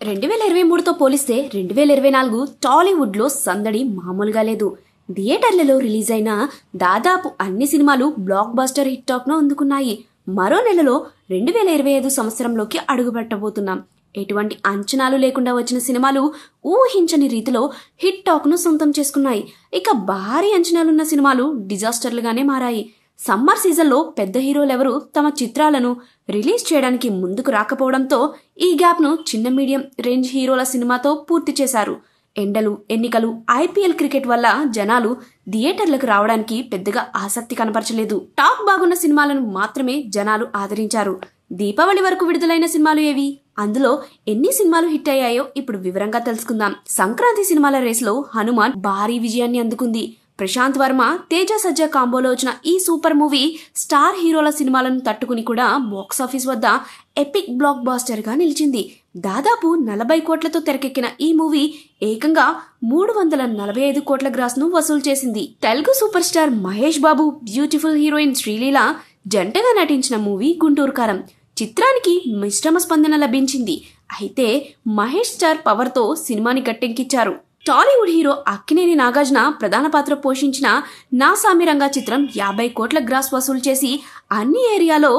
2023తో పోలిస్తే 2024 టాలీవుడ్లో సందడి మామూలుగా లేదు. థియేటర్లలో రిలీజ్ అయిన దాదాపు అన్ని సినిమాలు బ్లాక్ బస్టర్ హిట్ టాక్ను అందుకున్నాయి. మరో నెలలో 2025 సంవత్సరంలోకి అడుగుపెట్టబోతున్నాం. ఎటువంటి అంచనాలు లేకుండా వచ్చిన సినిమాలు ఊహించని రీతిలో హిట్ టాక్ను సొంతం చేసుకున్నాయి. ఇక భారీ అంచనాలున్న సినిమాలు డిజాస్టర్లుగానే మారాయి. సమ్మర్ సీజన్లో పెద్ద హీరోలెవరూ తమ చిత్రాలను రిలీజ్ చేయడానికి ముందుకు రాకపోవడంతో ఈ గ్యాప్ను చిన్న మీడియం రేంజ్ హీరోల సినిమాతో పూర్తి చేశారు. ఎండలు, ఎన్నికలు, ఐపీఎల్ క్రికెట్ వల్ల జనాలు థియేటర్లకు రావడానికి పెద్దగా ఆసక్తి కనపరచలేదు. టాక్ బాగున్న సినిమాలను మాత్రమే జనాలు ఆదరించారు. దీపావళి వరకు విడుదలైన సినిమాలు ఏవి? అందులో ఎన్ని సినిమాలు హిట్ అయ్యాయో ఇప్పుడు వివరంగా తెలుసుకుందాం. సంక్రాంతి సినిమాల రేసులో హనుమాన్ భారీ విజయాన్ని అందుకుంది. ప్రశాంత్ వర్మ, తేజ సజ్జా కాంబోలో వచ్చిన ఈ సూపర్ మూవీ స్టార్ హీరోల సినిమాలను తట్టుకుని కూడా బాక్సాఫీస్ వద్ద ఎపిక్ బ్లాక్ బాస్టర్ గా నిలిచింది. దాదాపు 40 కోట్లతో తెరకెక్కిన ఈ మూవీ ఏకంగా 345 కోట్ల గ్రాస్ ను వసూలు చేసింది. Telugu super star Mahesh Babu, beautiful heroine Sreeleela జంటగా నటించిన మూవీ గుంటూరు కారం. చిత్రానికి మిశ్రమ స్పందన లభించింది. అయితే మహేష్ స్టార్ పవర్ తో సినిమాని గట్టెక్కించారు. టాలీవుడ్ హీరో అక్కినేని నాగార్జున ప్రధాన పాత్ర పోషించిన నా సామిరంగా చిత్రం 50 కోట్ల గ్రాస్ వసూలు చేసి అన్ని ఏరియాలో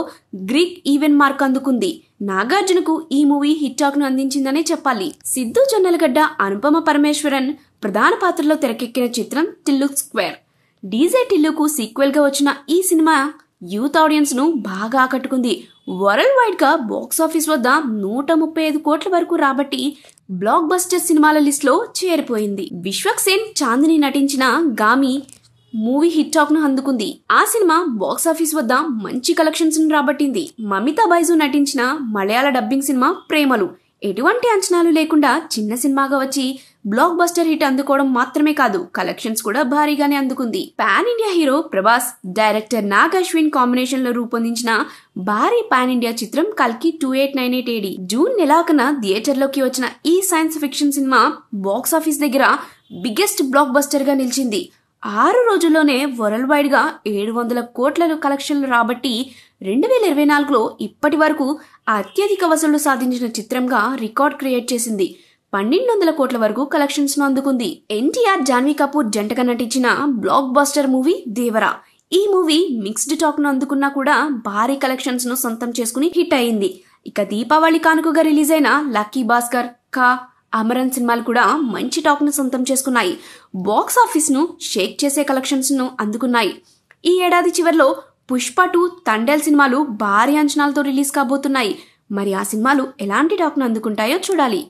గ్రీక్ ఈవెంట్ మార్క్ అందుకుంది. నాగార్జునకు ఈ మూవీ హిట్ టాక్ ను అందించిందనే చెప్పాలి. సిద్ధు జొన్నలగడ్డ, అనుపమ పరమేశ్వరన్ ప్రధాన పాత్రలో తెరకెక్కిన చిత్రం టిల్లు స్క్వేర్. డీజే టిల్లుకు సీక్వెల్ గా వచ్చిన ఈ సినిమా యూత్ ఆడియన్స్ ను బాగా ఆకట్టుకుంది. వరల్డ్ వైడ్ గా బాక్సాఫీస్ వద్ద 135 కోట్ల వరకు రాబట్టి బ్లాక్ బస్టర్ సినిమాల లిస్ట్ లో చేరిపోయింది. విశ్వక్సేన్, చాందిని నటించిన గామి మూవీ హిట్ టాక్ ను అందుకుంది. ఆ సినిమా బాక్సాఫీస్ వద్ద మంచి కలెక్షన్స్ ను రాబట్టింది. మమితా బైజు నటించిన మలయాళ డబ్బింగ్ సినిమా ప్రేమలు ఎటువంటి అంచనాలు లేకుండా చిన్న సినిమాగా వచ్చి బ్లాక్ బస్టర్ హిట్ అందుకోవడం మాత్రమే కాదు, కలెక్షన్స్ కూడా భారీగానే అందుకుంది. Pan India hero Prabhas, director Nag Ashwin combination లో రూపొందించిన భారీ పాన్ ఇండియా చిత్రం కల్కి 2898 AD జూన్ నెలాఖన థియేటర్లోకి వచ్చిన ఈ సైన్స్ ఫిక్షన్ సినిమా బాక్సాఫీస్ దగ్గర బిగ్గెస్ట్ బ్లాక్ బస్టర్ గా నిలిచింది. 6 రోజుల్లోనే వరల్డ్ వైడ్ గా 700 కోట్ల కలెక్షన్లు రాబట్టి 2024లో ఇప్పటి వరకు అత్యధిక వసూళ్లు సాధించిన చిత్రంగా రికార్డ్ క్రియేట్ చేసింది. 1200 కోట్ల వరకు కలెక్షన్స్ ను అందుకుంది. ఎన్టీఆర్, జాన్వీ కపూర్ జంటగా నటించిన బ్లాక్ బస్టర్ మూవీ దేవరా. ఈ మూవీ మిక్స్డ్ టాక్ ను అందుకున్నా కూడా భారీ కలెక్షన్స్ ను సొంతం చేసుకుని హిట్ అయింది. ఇక దీపావళి కానుకగా రిలీజ్ అయిన లక్కీ భాస్కర్, కా, అమరన్ సినిమాలు కూడా మంచి టాక్ ను సొంతం చేసుకున్నాయి. బాక్స్ ఆఫీస్ ను షేక్ చేసే కలెక్షన్స్ ను అందుకున్నాయి. ఈ ఏడాది చివరిలో పుష్ప 2, తండేల్ సినిమాలు భారీ అంచనాలతో రిలీజ్ కాబోతున్నాయి. మరి ఆ సినిమాలు ఎలాంటి టాక్ ను అందుకుంటాయో చూడాలి.